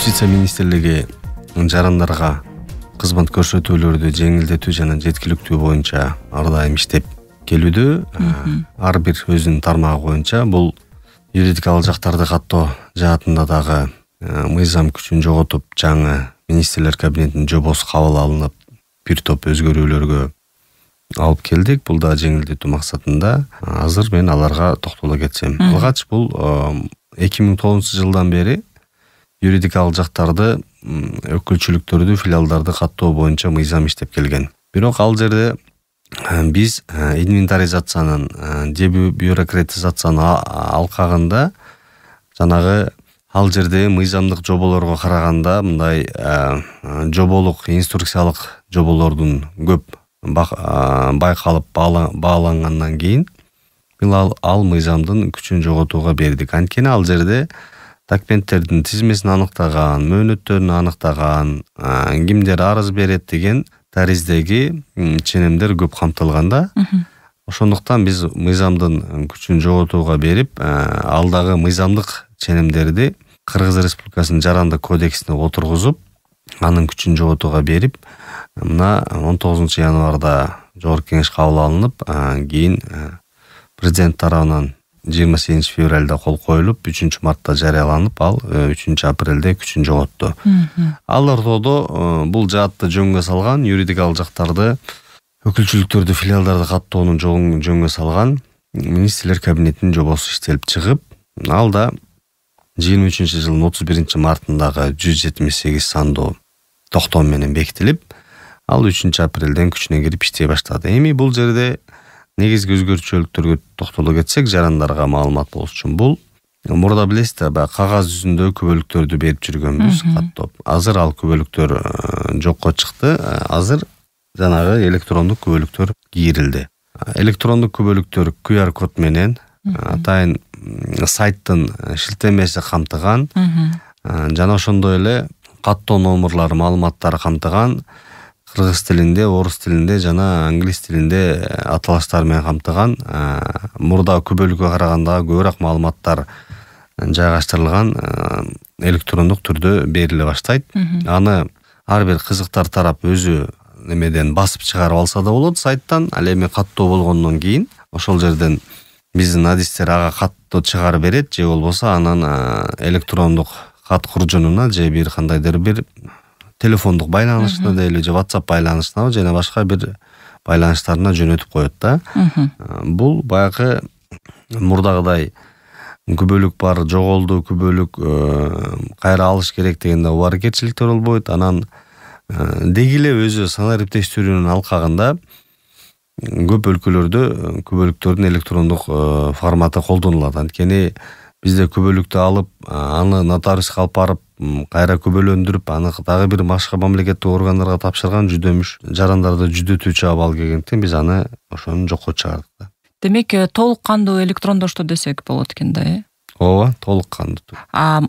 Юстиция министрлиги жарандарга кызмат көрсөтүүлөрдү жеңилдетүү жана жеткиликтүү боюнча ар дайым иштеп келүүдө. Ар бир өзүнүн тармагы боюнча бул юридикалык жактарды каттоо жаатында дагы мыйзам күчүн жоготуп жаңы министрлер кабинетинин жобосу кабыл алынып бир топ өзгөрүүлөргө алып келдик. Бул да жеңилдетүү максатында. Азыр мен аларга токтоло кетсем. Алгач бул 2009-жылдан бери юридикалык жактарды өкүлчүлүктөрдү, филиалдарды каттоо боюнча мыйзам иштеп келген. Бирок ал жерде биз инвентаризациянын, дебюрократизациянын алкагында жанагы ал жерде мыйзамдык жоболорго караганда мындай жоболук, инструкциялык жоболордун көп байкалып баалангандан кийин ал мыйзамдын күчүн жоготууга бердик. Анткени ал жерде документтердин тизмесин аныктаган, мөөнөттөрүн аныктаган, кимдер арыз берет деген тариздеги ченемдер көп камтылганда. Ошондуктан биз мыйзамдын күчүн жоготууга берип, алдагы мыйзамдык ченемдерди Кыргыз Республикасынын жарандык кодексине отургузуп, анын күчүн жоготууга берип, мына 19-январда жогорку кеңеш кабыл алынып, кийин президент тарабынан 28-февралда кол коюлуп, 3-мартта жарыяланып, ал 3-апрелде күчүн жоготту. Ал ортодо бул жаатты жөнгө салган, юридикалык жактарды, өкүлчүлүктөрдү, филиалдарды каттоонун жолун жөнгө салган министрлер кабинетинин жобосу иштелип чыгып, ал да 23-жылдын 31-мартындагы 178 сандуу токтом менен бекитилип, ал 3-апрелден күчүнө кирип иштей баштады. Эми бул жерде негизги өзгөрчүлүктөргө токтоло кетсек, жарандарга маалымат болуш үчүн бул мурда билесиз да, кагаз жүзүндө күбөлүктөрдү берип жүргөнбүз каттоп. Азыр ал күбөлүктөр жокко чыкты. Азыр жанагы электрондук күбөлүктөр кийрилди. Электрондук күбөлүктөр QR код менен атайын сайттын шилтемеси камтыган, жана ошондой эле каттоо номурлары, маалыматтары камтыган, кыргыз тилинде, орус тилинде жана англис тилинде аталыштар менен камтыган, мурда күбөлүккө караганда көбүрөөк маалыматтар жайгаштырылган электрондук түрдө бериле баштайт. Аны ар бир кызыктар тарап өзү немеден басып чыгарып алса да болот сайттан. Ал эми каттоо болгондон кийин ошол жерден биздин адистер ага каттоо чыгарып берет, же болбосо анан электрондук кат куржунуна же бир кандайдыр бир телефондук байланышына дейли, же WhatsApp байланышына, жана башка бир байланыштарына жөнөтүп коет да. Бул баягы мурдагыдай күбөлүк бар, жоголду, күбөлүк кайра алыш керек дегенде убаркетчиликтер болбойт. Анан деги эле өзү санариптештирүүнүн алкагында көп өлкөлөрдө күбөлүктөрдүн электрондук форматы колдонулат. Анткени бизде күбөлүктү алып, аны нотариуска алып барып, кайра күбөлөндүрүп, аны дагы бир башка мамлекеттик органдарга тапшырган жүдөмүш жарандарды жүдөтүүчү абал келгендиктен биз аны ошону жокко чыгардык. Демек, толук кандуу электрондоштоо десек болот экен да, Ооба, толук кандуу.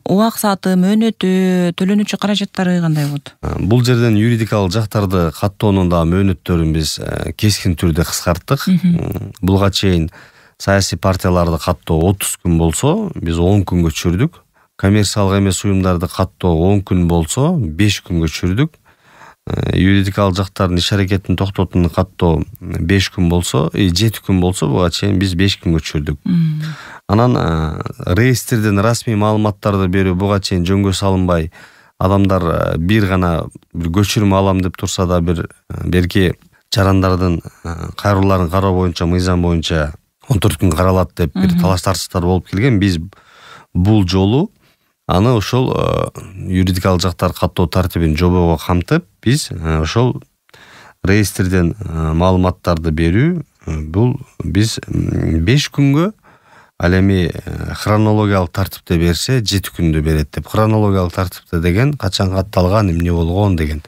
Убак сааты, мөөнөтү, төлөнүүчү каражаттары кандай болот? Бул жерден юридикалык жактарды каттоонун да мөөнөттөрүн биз кескин түрдө кыскарттык. Булга чейин саясий партияларды каттоо 30 күн болсо, биз 10 күнгө түшүрдүк. Коммерциялык эмес уюмдарды каттоо 10 күн болсо, 5 күнгө түшүрдүк. Юридикалык жактардын иш аракетин токтотууну каттоо 5 күн болсо, 7 күн болсо, буга чейин биз 5 күнгө түшүрдүк. Анан реестрден расмий маалыматтарды берүү буга чейин жөнгө салынбай, адамдар бир гана көчүрмө алам деп турса да, берки жарандардын кайрылууларын кароо боюнча, мыйзам боюнча 14 күн каралат деп бир талаш-тартыштар болуп келген. Биз бул жолу аны ошол юридикалык жактар каттоо тартибин жобого камтып, биз ошол реестрден маалыматтарды берүү, бул биз 5 күнгө, ал эми хронологиялык тартипте берсе 7 күндө берет деп. Хронологиялык тартипте деген качан катталган, эмне болгон деген.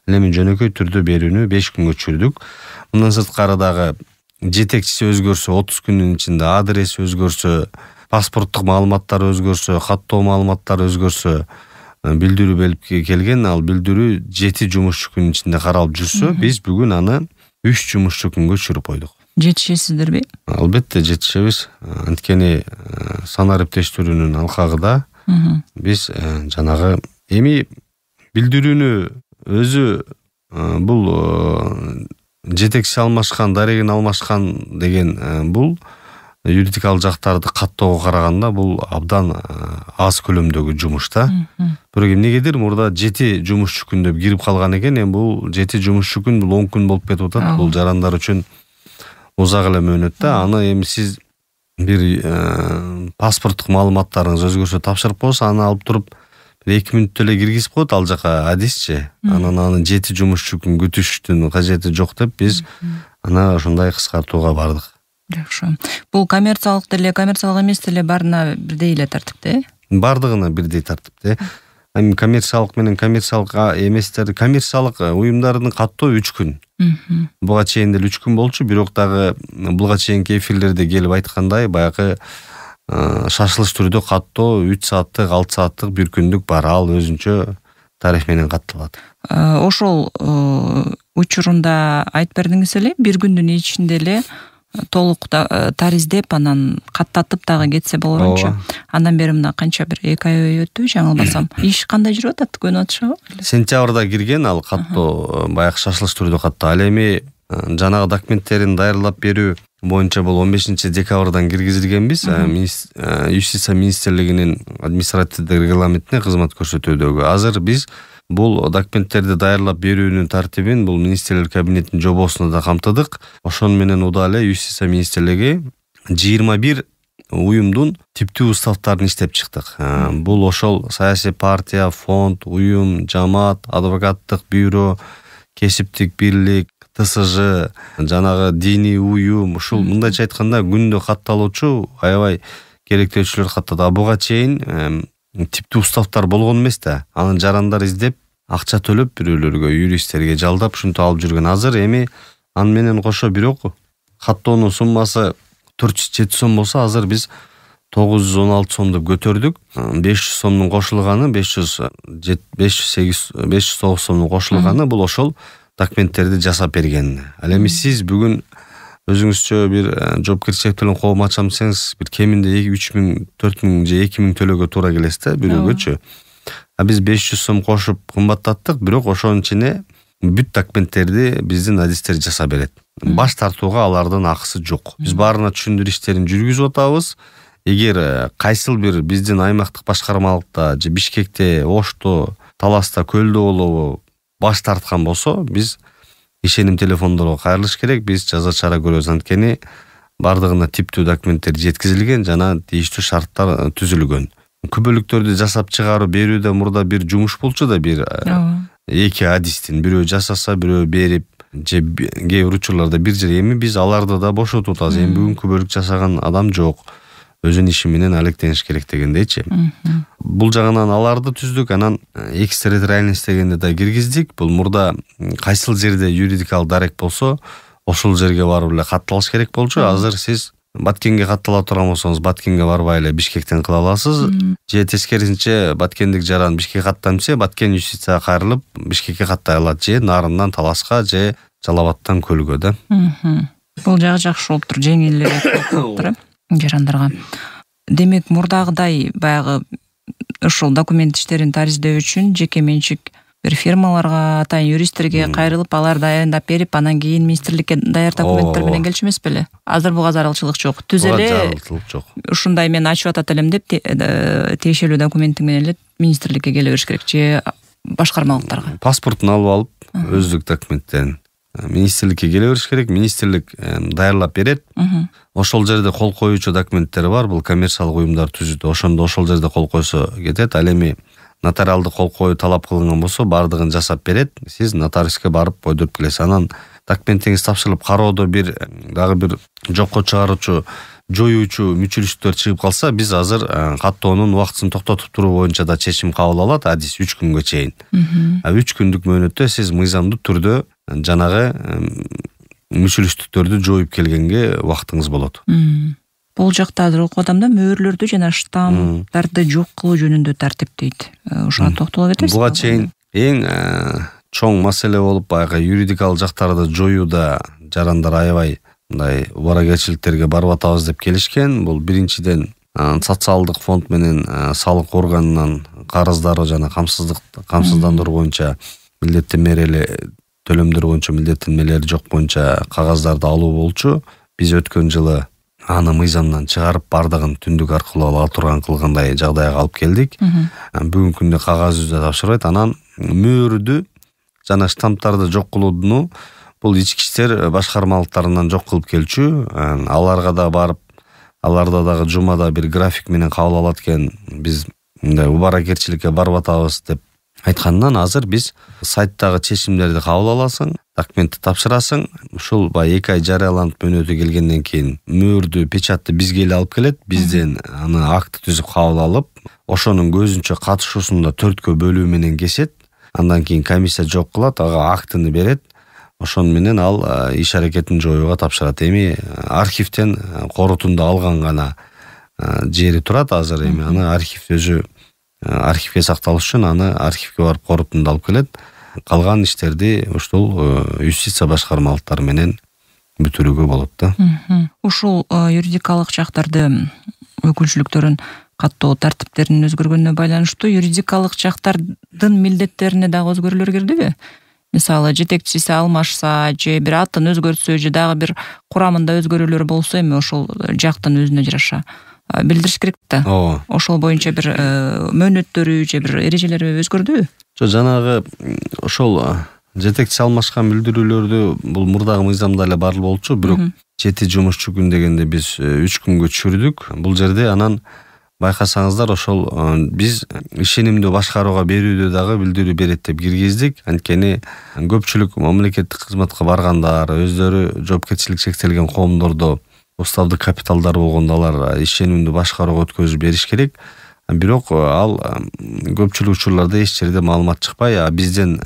Ал эми жөнөкөй түрдө берүүнү 5 күнгө түшүрдүк. Мындан сырткары дагы жетекчиси өзгөрсө, 30 күндүн ичинде адреси өзгөрсө, паспорттук маалыматтар өзгөрсө, каттоо маалыматтары өзгөрсө, билдирүү берип келген. Ал билдирүү 7 жумушчу күнүн ичинде каралып жүрсө, биз бүгүн аны 3 жумушчу күнгө түшүрүп койдук. Жетишесиздерби? Албетте жетишебиз. Анткени санариптештирүүнүн алкагында биз жанагы Эми билдирүүнү өзү бул жетекчи алмашкан, дарегин алмашкан деген бул юридикалык жактарды каттоого караганда бул абдан аз көлөмдөгү жумуш да. Бирок эмнегедир мурда 7 жумушчу күн деп кирип калган экен. Эми бул 7 жумушчу күн бул 10 күн болуп кетип атат. Бул жарандар үчүн узак эле мөөнөт да. Аны эми сиз бир паспорттук маалыматтарыңыз өзгөрсө тапшырып коесуз, аны алып туруп 2 мүнөттө эле киргизип коет ал жака адисчи. Анан аны 7 жумушчу күн күтүштүн кажети жок деп биз аны ушундай кыскартууга бардык. Жакшы. Бул коммерциялык деле, коммерциялык эмес деле баарына бирдей эле тартипте? Бардыгына бирдей тартипте. Эми коммерциялык менен коммерциялык эместерди, коммерциялык уюмдардын каттоо 3 күн. Буга чейин деле 3 күн болчу, бирок дагы буга чейинки эфирлерде келип айткандай, баягы шашылыш түрдө каттоо 3 сааттык, 6 сааттык, 1 күндүк бар. Ал өзүнчө тарих менен катталат. Ошол учурунда айтып бердиңиз эле, 1 күндүн ичинде эле толук тариздеп, анан каттатып дагы кетсе болгончу. Андан бери мына канча бир 2 ай өттү, жаңылбасам. Иш кандай жүрүп атат, көнүп атышабы? Сентябрда кирген ал каттоо, баягы шашылыш түрдө каттоо. Ал эми жанагы документтерин даярлап берүү боюнча бул 15 декабрдан киргизилгенбиз. Юстиция министрлигинин административдик регламентине кызмат көрсөтүүдөгү. Азыр биз бул документтерди даярлап берүүнүн тартибин бул министрлер кабинетинин жобосуна да камтыдык. Ошону менен уда эле Юстиция министрлиги 21 уюмдун типтүү уставтарын иштеп чыктык. Бул ошол саясий партия, фонд, уюм, жамаат, адвокаттык бюро, кесиптик бирлик, ТСЖ, жанагы диний уюм, ушул мындайча айтканда күндө катталуучу аябай керектөөчүлөр каттады. Буга чейин типтүү уставтар болгон эмес да. Анын жарандар издеп, акча төлөп бирөөлөргө, юристтерге жалдап ушинтип алып жүргөн. Азыр эми аны менен кошо бирок каттоонун суммасы 400-700 сом болсо, азыр биз 916 сом деп көтөрдүк. 500 сомдун кошулганы, 509 сомдун кошулганы бул ошол документтерди жасап берген. Ал эми сиз бүгүн өзүңүзчө бир жоопкерчиликтен коом ачам десеңиз, бир кеминде 3000, 4000 же 2000 төлөөгө туура келесиз да бирөөгөчү. Биз 500 сом кошуп кымбаттаттык, бирок ошонун ичине бүт документтерди биздин адистер жасап берет. Баш тартууга алардын акысы жок. Биз баарына түшүндүрүү иштерин жүргүзүп атабыз. Эгер кайсыл бир биздин аймактык башкармалыкта же Бишкекте, Ошто, Таласта, Көлдө болобу баш тарткан болсо, биз ишеним телефондорго кайрылыш керек. Биз жаза чара көрөбүз, анткени бардыгына типтүү документтер жеткизилген жана тийиштүү шарттар түзүлгөн. Күбөлүктөрдү жасап чыгаруу берүүдө мурда бир жумуш болчу да, бир эки адистин бирөө жасаса, бирөө берип, же кээ бир учурларда бир жер. Эми биз аларды да бошотуп атабыз. Эми бүгүн күбөлүк жасаган адам жок. Өзүнүн иши менен алектениш керек дегендейчи. Бул жагынан аларды түздүк, анан экстерриториальность дегенди да киргиздик. Бул мурда кайсыл жерде юридикалык дарек болсо, ошол жерге барып эле катталыш керек болчу. Азыр сиз Баткенге каттала турган болсоңуз, Баткенге барбай эле Бишкектен кыла аласыз. Же тескерисинче Баткендик жаран Бишкекке каттам десе, Баткен юстицияга кайрылып Бишкекке каттай алат, же Нарындан Таласка, же Жалал-Абадтан Көлгө да. Бул жагы жакшы болуп тур, жеңилирээк болуп тур жарандарга. Демек, мурдагыдай баягы ушул документ иштерин тариздөө үчүн жеке менчик бир фирмаларга, атайын юристтерге кайрылып, алар даярдап берип, анан кийин министрликке даяр документтер менен келчү эмес беле? Азыр буга зарылчылык жок. Түз эле ушундай мен ачып атат элем деп тиешелүү документи менен эле министрликке келе бериш керек, же башкармалыктарга? Паспортун алып алып, өздүк документтерин министрликке келе бериш керек. Министрлик даярлап берет. Ошол жерде кол коюучу документтер бар, бул коммерциялык уюмдар түзүүдө. Ошондо ошол жерде кол койсо кетет. Ал эми нотариалдык кол коюу талап кылынган болсо, бардыгын жасап берет. Сиз нотариуске барып койдуруп келесиз. Анан документиңиз тапшырылып, кароодо бир дагы бир жокко чыгаруучу, жоюучу мүчүлүштөр чыгып калса, биз азыр каттоонун убактысын токтотуп туруу боюнча да чечим кабыл алат, адис 3 күнгө чейин. 3 күндүк мөөнөттө сиз мыйзамдуу түрдө жанагы мүчүлүштүктөрдү жоюп келгенге убактыңыз болот. Бул жакта азыр окуп атам да, мөөрлөрдү жана штамптарды жок кылуу жөнүндө тартип дейт. Ошого токтоло кетесиз? Буга чейин эң чоң маселе болуп, баягы юридикалык жактарды жоюуда жарандар аябай мындай убаракерчиликтерге барып атабыз деп келишкен. Бул биринчиден социалдык фонд менен салык органынан карыздары жана камсыздандыруу боюнча милдеттенмелери төлөмдөр боюнча милдеттенмелери жок боюнча кагаздарды алуу болчу. Биз өткөн жылы аны мыйзамдан чыгарып бардыгын түндүк аркылуу ала турган кылгандай жагдайга алып келдик. Бүгүнкү күндө кагаз жүзүндө тапшырбайт. Анан мөөрдү жана штамптарды жок кылууну бул ички иштер башкармалыктарынан жок кылып келчү. Аларга да барып, аларда дагы жумада бир график менен кабыл алат экен. Биз мындай убаракерчиликке барып атабыз деп айткандан азыр биз сайттагы чечимдерди кабыл аласың, документти тапшырасың. Ушул баягы 2 ай жарыяланып мөөнөтү келгенден кийин мөөрдү, печатты бизге эле алып келет. Бизден аны акт түзүп кабыл алып, ошонун көзүнчө катышуусунда 4кө бөлүү менен кесет. Андан кийин комиссия жок кылат, ага актыны берет. Ошон менен ал иш аракетин жоюуга тапшырат. Эми архивден корутунду алган гана жери турат азыр. Эми аны архив өзү архивге сакталыш үчүн аны архивге барып корутунду алып келет. Калган иштерди ушул юстиция башкармалыктары менен бүтүрүүгө болот да. Ушул юридикалык жактарды өкүлчүлүктөрүн каттоо тартиптеринин өзгөргөнүнө байланыштуу юридикалык жактардын милдеттерине дагы өзгөрүүлөр кирдиби? Мисалы, жетекчиси алмашса, же бир атын өзгөртсө, же дагы бир курамында өзгөрүүлөр болсо, эми ошол жактын өзүнө жараша билдириш керек да. Ошол боюнча бир мөөнөттөрү же бир эрежелери өзгөрдүбү? Жок, жанагы ошол жетекчи алмашкан билдирүүлөрдү бул мурдагы мыйзамда эле бар болчу, бирок 7 жумушчу күн дегенде биз 3 күнгө түшүрдүк. Бул жерде анан байкасаңыздар ошол биз ишенимдүү башкарууга берүүдө дагы билдирүү берет деп киргиздик. Анткени көпчүлүк мамлекеттик кызматка баргандар, өздөрү жоопкерчилик чектелген коомдордо уставдык капиталдар болгондо алар ишенимдүү башкарууга өткөзүп бериш керек. Бирок ал көпчүлүк учурларда эч жерде маалымат чыкпай, бизден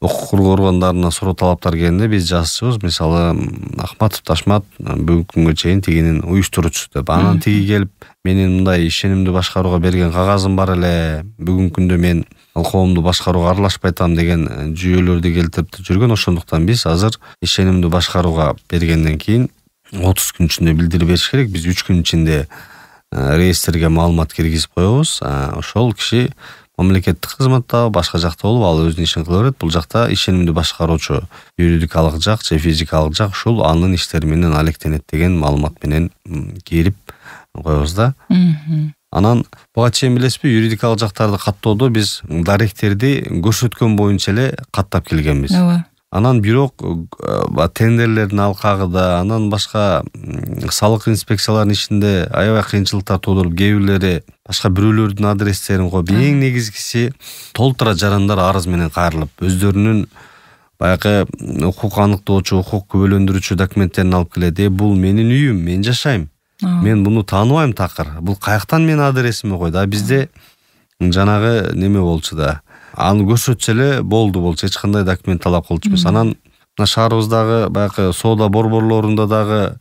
укук коргоо органдарына суроо талаптар келгенде биз жазчубуз. Мисалы, Ахматов Ташмат бүгүнкү күнгө чейин тигинин уюштуруучусу деп. Анан тиги келип, менин мындай ишенимдүү башкарууга берген кагазым бар эле, бүгүнкү күндө мен ал коомду башкарууга аралашпай атам деген жүйөлөрдү келтирип жүргөн. Ошондуктан биз азыр ишенимдүү башкарууга бергенден кийин 30 күн ичинде билдирип бериш керек. Биз 3 күн ичинде реестрге маалымат киргизип коебуз. Ошол киши мамлекеттик кызматта, башка жакта болуп, ал өзүнүн ишин кыла берет. Бул жакта ишенимдүү башкаруучу юридикалык жак же физикалык жак ушул анын иштери менен алектенет деген маалымат менен кирип коебуз да. Анан буга чейин билесизби, юридикалык жактарды каттоодо биз даректерди көрсөткөн боюнча эле каттап келгенбиз. Анан бирок тендерлердин алкагында, анан башка салык инспекцияларынын ишинде аябай кыйынчылыктар туудуруп, кээ бирлери башка бирөөлөрдүн адрестерин коюп, эң негизгиси толтура жарандар арыз менен кайрылып, өздөрүнүн баягы укук аныктоочу, укук күбөлөндүрүүчү документтерин алып келет. Бул менин үйүм, мен жашайм. Мен буну тааныбайм такыр. Бул каяктан менин адресиме койду? Бизде жанагы неме болчу да. Аны көрсөтсө эле болчу, эч кандай документ талап кылчубуз. Анан шаарыбыздагы баягы соода борборлорунда дагы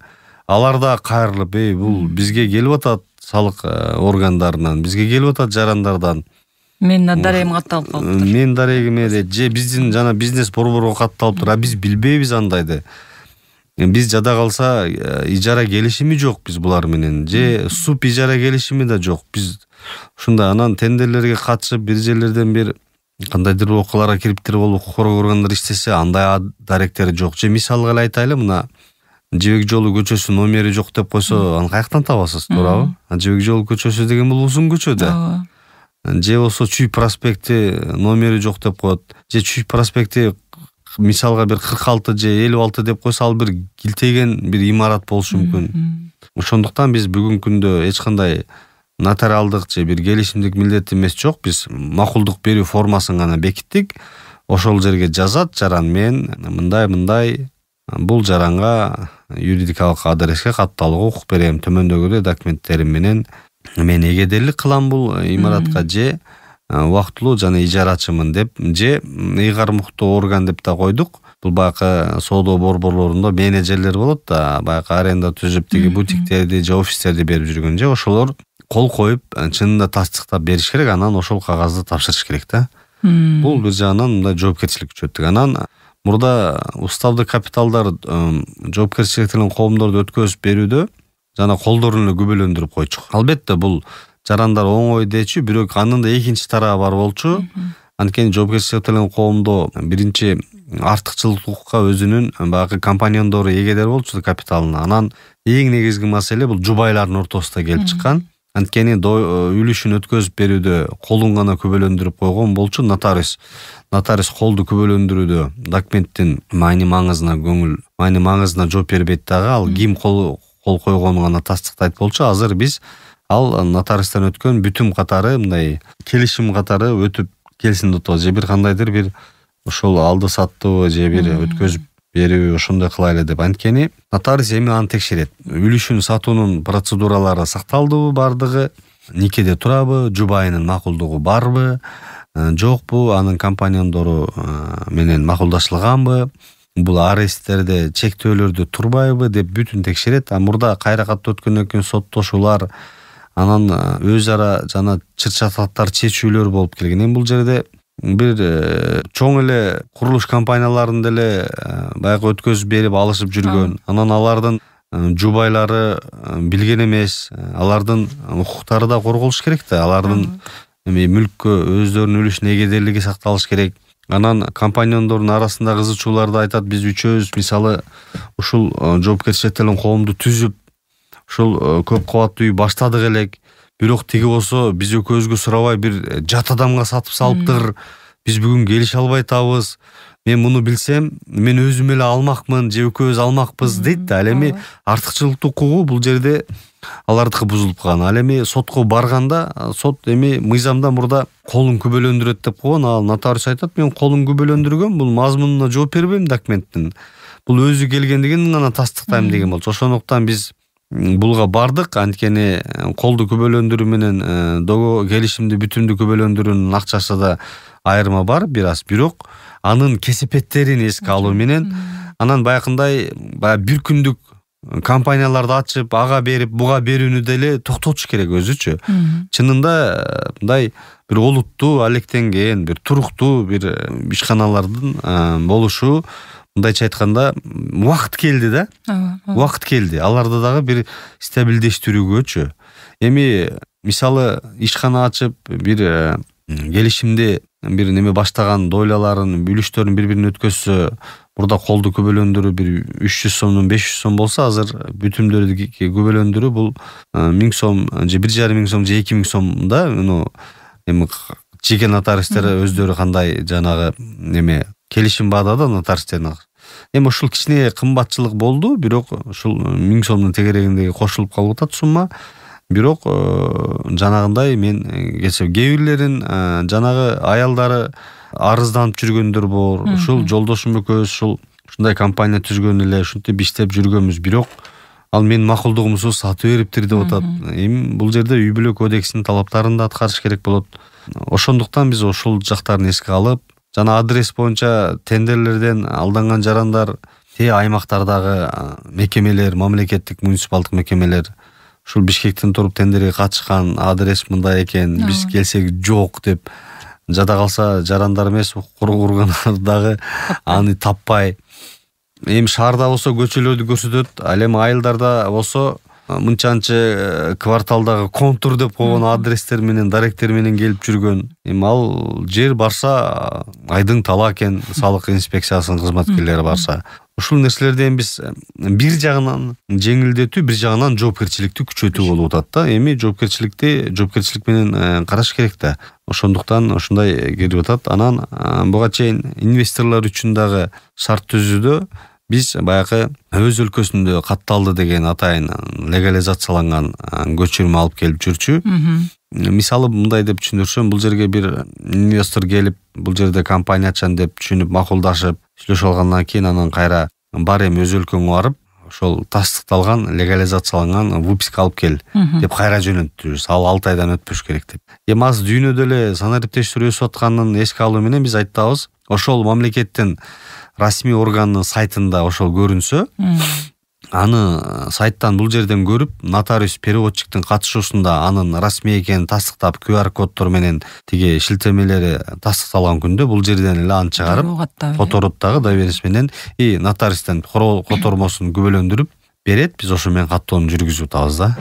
алар да кайрылып, бул бизге келип атат салык органдарынан, бизге келип атат жарандардан. Менин дарегим катталып калыптыр. Менин дарегиме же биздин жана бизнес борборго катталыптыр. Биз билбейбиз андайды. Биз жада калса ижара келишими жок биз булар менен, же суп ижара келишими да жок. Биз ушундай анан тендерлерге катышып бир жерлерден бир кандайдыр окуяларга кириптир болуп укук коргоо органдары иштесе, андай даректери жок. Же мисалга эле айтайлы, мына Жебек жолу көчөсү номери жок деп койсо, аны каяктан табасыз, туурабы? Жебек жолу көчөсү деген бул узун көчө да. Же болсо Чүй проспекти номери жок деп коет. Же Чүй проспекти мисалга бир 46 же 56 деп койсо, ал бир килтейген бир имарат болушу мүмкүн. Ошондуктан биз бүгүнкү күндө эч кандай нотариалдык же бир келишимдик милдетимиз жок. Биз макулдук берүү формасын гана бекиттик. Ошол жерге жазат жаран, мен мындай бул жаранга юридикалык адреске катталууга укук берем. Төмөндөгүдөй документтерим менен мен эгедерлик кылам бул имаратка, же убактылуу жана ижарачымын деп, же ыйгар муктуу орган деп да койдук. Бул баягы соода борборлорунда менеджерлер болот да, баягы аренда түзүп тиги бутиктерди же офистерди берип жүргөн, же ошолор кол коюп чынында тастыктап бериш керек, анан ошол кагазды тапшырыш керек да. Бул бир жагынан мындай жоопкерчилик күчөттүк. Анан мурда уставдык капиталдар жоопкерчиликтен коомдорду өткөзүп берүүдө жана колдорун эле күбөлөндүрүп койчук. Албетте бул жарандар оңой дечү, бирок анын да экинчи тарабы бар болчу. Анткени жоопкерчиликке тартылган коомдо биринчи артыкчылыкка өзүнүн баягы компаньондору эгедер болчу капиталына. Анан эң негизги маселе бул жубайлардын ортосунда келип чыккан. Анткени үлүшүн өткөзүп берүүдө колун гана күбөлөндүрүп койгон болчу нотариус. Нотариус колду күбөлөндүрүүдө документтин маани-маңызына жооп бербейт дагы. Ал ким кол койгонун гана тастыктайт болчу. Азыр биз ал нотариустан өткөн бүтүм катары мындай келишим катары өтүп келсин деп же бир кандайдыр бир ошол алды саттуу же бир өткөзүп берүү ошондой кылайлы деп. Анткени нотариус эми аны текшерет. Үлүшүн сатуунун процедуралары сакталдыбы бардыгы, никеде турабы, жубайынын макулдугу барбы, жокпу, анын компаньондору менен макулдашылганбы, бул аресттерде чектөөлөрдө турбайбы деп бүтүн текшерет. Мурда кайра катуу өткөндөн кийин соттошуулар, анан өз ара жана чыр-чатактар чечүүлөр болуп келген. Эми бул жерде бир чоң эле курулуш компанияларын деле баягы өткөзүп берип алышып жүргөн. Анан алардын жубайлары билген эмес, алардын укуктары да корголуш керек да. Алардын мүлккө өздөрүнүн үлүшүнүн эгедерлиги сакталыш керек. Анан компаньондордун арасында кызычууларды айтат, биз үчөөбүз мисалы ушул жоопкерчиликке тартылган коомду түзүп, ушул көп кабаттуу үй баштадык элек. Бирок тиги болсо биз экөөбүзгө сурабай бир жат адамга сатып салыптыр. Биз бүгүн келише албай атабыз. Мен муну билсем, мен өзүм эле алмакмын, же экөөбүз алмакпыз дейт да. Ал эми артыкчылыктуу укугу бул жерде алардыкы бузулуп калган. Ал эми сотко барганда, сот эми мыйзамда мурда колун күбөлөндүрөт деп койгон. Ал нотариус айтат, мен колун күбөлөндүргөм, бул мазмунуна жооп бербейм документтин. Бул өзү келгендигин гана тастыктайм деген болчу. Ошондуктан биз булга бардык. Анткени колду күбөлөндүрүү менен келишимди бүтүмдүү күбөлөндүрүүнүн акчасы да айырма бар бир аз. Бирок анын кесепеттерин эске алуу менен анан баягындай бир күндүк компанияларды ачып, ага берип, буга берүүнү деле токтотуш керек өзүчү. Чынында мындай бир олуттуу, алектенген, бир туруктуу бир ишканалардын болушу, мындайча айтканда, убакыт келди да. Убакыт келди. Аларды дагы бир стабилдештирүүгөчү. Эми мисалы ишкана ачып, бир келишимди бир неме баштаган дойлаларын, үлүштөрүн бири-бирине өткөзсө, мурда колду күбөлөндүрүү бир 300 сомдон 500 сом болсо, азыр бүтүмдөрдү күбөлөндүрүү бул 1000 сом, же 1,5 сом, же 2000 сом да. Эми жеке нотариустер өздөрү кандай жанагы неме келишим баадады нотариустердин. Эми ушул кичине кымбатчылык болду, бирок ушул 1000 сомдун тегерегиндеги кошулуп калып атат сумма. Бирок жанагындай мен кээ бирлерин жанагы аялдары арызданып жүргөндөр бар. Ушул жолдошум экөөбүз ушундай компания түзгөн эле, ушинтип иштеп жүргөнбүз, бирок ал менин макулдугумсуз сатып бериптир деп атат. Эми бул жерде үй бүлө кодексинин талаптарын да аткарыш керек болот. Ошондуктан биз ушул жактарын эске алып, жана адрес боюнча тендерлерден алданган жарандар, аймактардагы мекемелер, мамлекеттик муниципалдык мекемелер ушул Бишкектен туруп тендерге катышкан, адрес мындай экен, биз келсек жок деп жада калса жарандар эмес, кургандар дагы аны таппай. Эми шаарда болсо көчөлөрдү көрсөтөт, ал эми айылдарда болсо мынчанчы кварталдагы контур деп койгон адрестер менен, даректер менен келип жүргөн. Эми ал жер барса айдың тала экен, салык инспекциясынын кызматкерлери барса. Ушул нерселерден биз бир жагынан жеңилдетүү, бир жагынан жоопкерчиликти күчөтүү болуп атат да. Эми жоопкерчилик менен караш керек да. Ошондуктан ушундай кирип атат. Анан буга чейин инвесторлор үчүн дагы шарт түзүүдө биз баягы өз өлкөсүндө катталды деген атайын легализацияланган көчүрмө алып келип жүрчү. Мисалы мындай деп түшүндүрсөм, бул жерге бир инвестор келип, бул жерде компания ачан деп түшүнүп, макулдашып, сүйлөшүп алгандан кийин анан кайра бар эми өз өлкөңө барып, ошол тастыкталган, легализацияланган выписка алып кел деп кайра жөнөттүбүз. Ал 6 айдан өтпөш керек деп. Эми аз дүйнөдө эле санариптештирүү өсүп атканын эске алуу менен биз айтабыз, ошол мамлекеттин расмий органынын сайтында ошол көрүнсө, аны сайттан бул жерден көрүп, нотариус переводчиктин катышуусунда анын расмий экенин тастыктап, QR коддор менен тиги шилтемелери тастыкталган күндө бул жерден эле аны чыгарып, которот дагы доверенность менен нотариустан котормосун күбөлөндүрүп берет. Биз ошо менен каттоону жүргүзүп атабыз да.